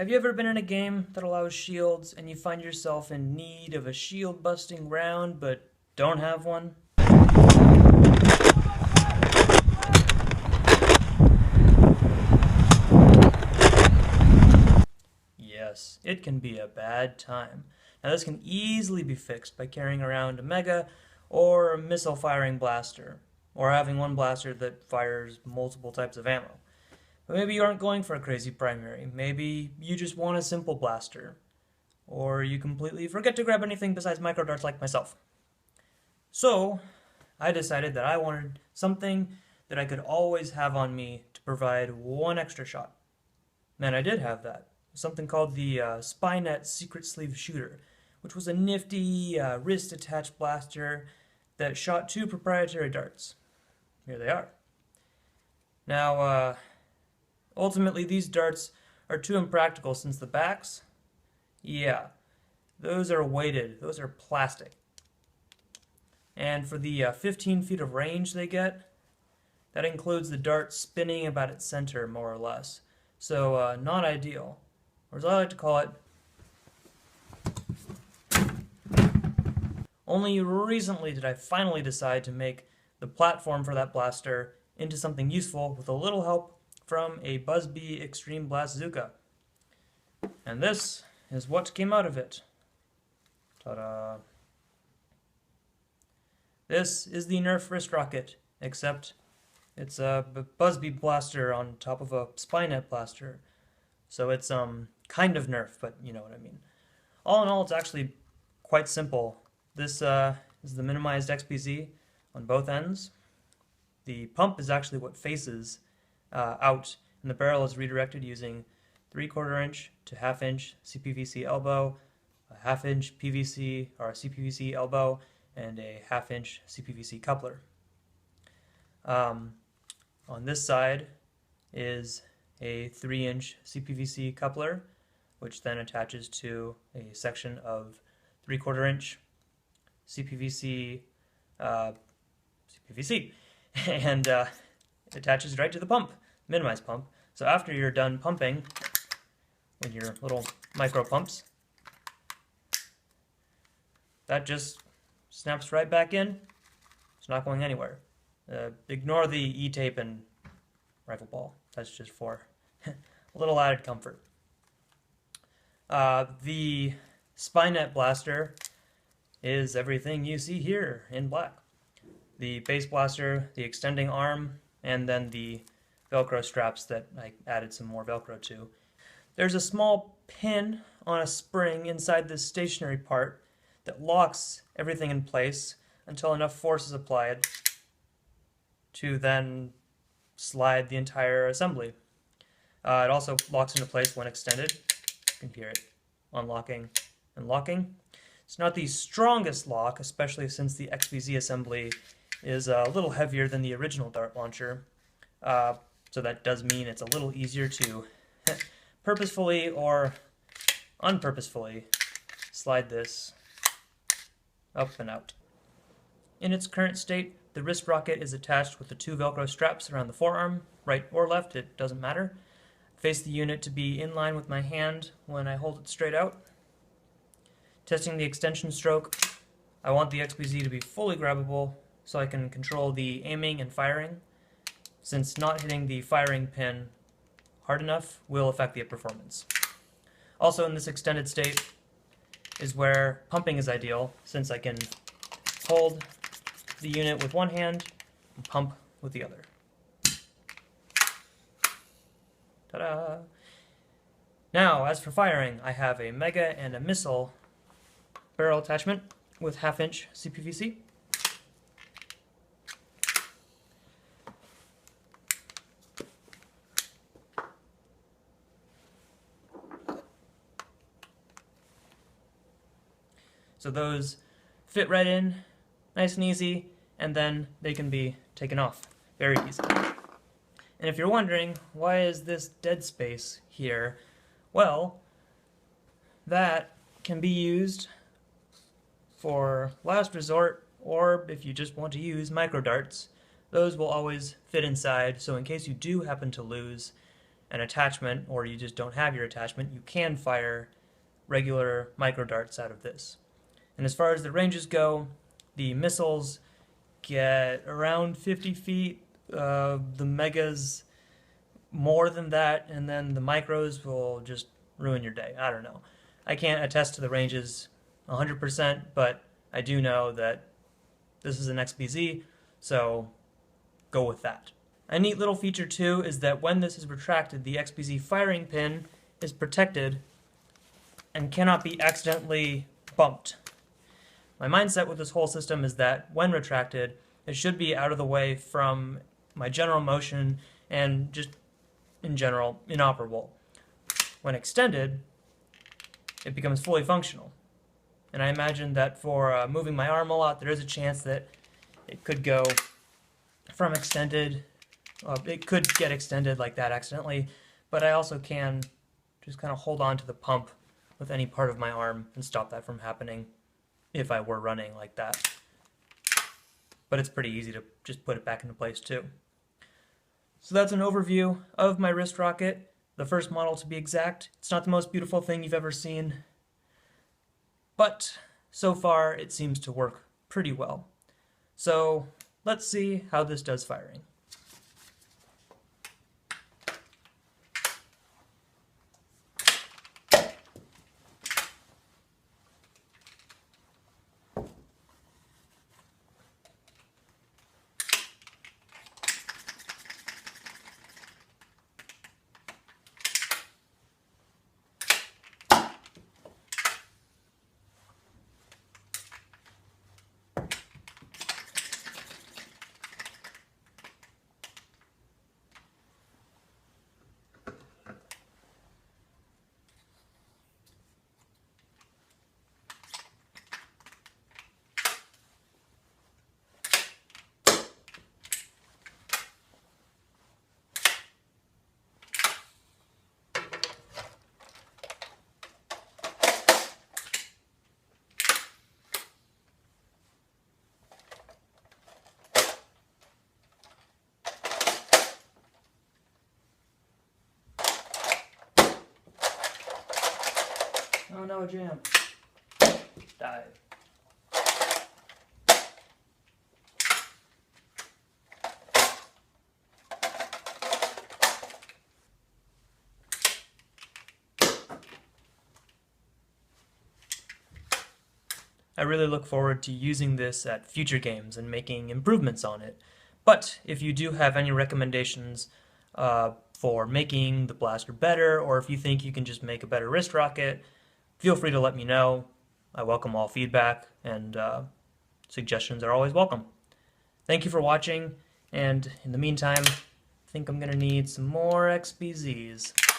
Have you ever been in a game that allows shields and you find yourself in need of a shield busting round but don't have one? Yes, it can be a bad time. Now this can easily be fixed by carrying around a mega or a missile firing blaster, or having one blaster that fires multiple types of ammo. But maybe you aren't going for a crazy primary. Maybe you just want a simple blaster. Or you completely forget to grab anything besides micro darts like myself. So, I decided that I wanted something that I could always have on me to provide one extra shot. And I did have that. Something called the Spynet Secret Sleeve Shooter, which was a nifty wrist-attached blaster that shot 2 proprietary darts. Here they are. Now, ultimately, these darts are too impractical since the backs, yeah, those are weighted. Those are plastic. And for the 15 feet of range they get, that includes the dart spinning about its center, more or less. So, not ideal. Or as I like to call it, only recently did I finally decide to make the platform for that blaster into something useful with a little help from a Buzzbee Extreme Blazooka. And this is what came out of it. Ta-da! This is the Nerf wrist rocket, except it's a Buzzbee blaster on top of a Spynet blaster. So it's kind of Nerf, but you know what I mean. All in all, it's actually quite simple. This is the minimized XPZ on both ends. The pump is actually what faces out, and the barrel is redirected using 3/4 inch to 1/2 inch CPVC elbow, a 1/2 inch PVC or CPVC elbow, and a 1/2 inch CPVC coupler. On this side is a 3 inch CPVC coupler, which then attaches to a section of 3/4 inch CPVC, and it attaches right to the pump, minimized pump. So after you're done pumping, with your little micro pumps, that just snaps right back in. It's not going anywhere. Ignore the E-tape and rifle ball. That's just for a little added comfort. The Spynet blaster is everything you see here in black. The base blaster, the extending arm, and then the Velcro straps that I added some more Velcro to. There's a small pin on a spring inside this stationary part that locks everything in place until enough force is applied to then slide the entire assembly. It also locks into place when extended. You can hear it unlocking and locking. It's not the strongest lock, especially since the XPZ assembly is a little heavier than the original dart launcher. So that does mean it's a little easier to purposefully or unpurposefully slide this up and out. In its current state, the wrist rocket is attached with the 2 Velcro straps around the forearm, right or left, it doesn't matter. Face the unit to be in line with my hand when I hold it straight out. Testing the extension stroke, I want the XPZ to be fully grabbable so I can control the aiming and firing, since not hitting the firing pin hard enough will affect the performance. Also, in this extended state is where pumping is ideal, since I can hold the unit with one hand and pump with the other. Ta-da! Now, as for firing, I have a mega and a missile barrel attachment with 1/2 inch CPVC. So those fit right in, nice and easy, and then they can be taken off very easily. And if you're wondering, why is this dead space here? Well, that can be used for last resort, or if you just want to use micro darts, those will always fit inside, so in case you do happen to lose an attachment, or you just don't have your attachment, you can fire regular micro darts out of this. And as far as the ranges go, the missiles get around 50 feet, the megas more than that, and then the micros will just ruin your day. I don't know. I can't attest to the ranges 100%, but I do know that this is an XBZ, so go with that. A neat little feature too is that when this is retracted, the XBZ firing pin is protected and cannot be accidentally bumped. My mindset with this whole system is that when retracted, it should be out of the way from my general motion and just in general inoperable. When extended, it becomes fully functional. And I imagine that for moving my arm a lot, there is a chance that it could go from extended, it could get extended like that accidentally, but I also can just kind of hold on to the pump with any part of my arm and stop that from happening if I were running like that. But it's pretty easy to just put it back into place too. So that's an overview of my wrist rocket, the first model to be exact. It's not the most beautiful thing you've ever seen, but so far it seems to work pretty well. So let's see how this does firing. Oh no, jam. Dive. I really look forward to using this at future games and making improvements on it. But if you do have any recommendations for making the blaster better, or if you think you can just make a better wrist rocket, feel free to let me know. I welcome all feedback, and suggestions are always welcome. Thank you for watching, and in the meantime, I think I'm going to need some more XBZs.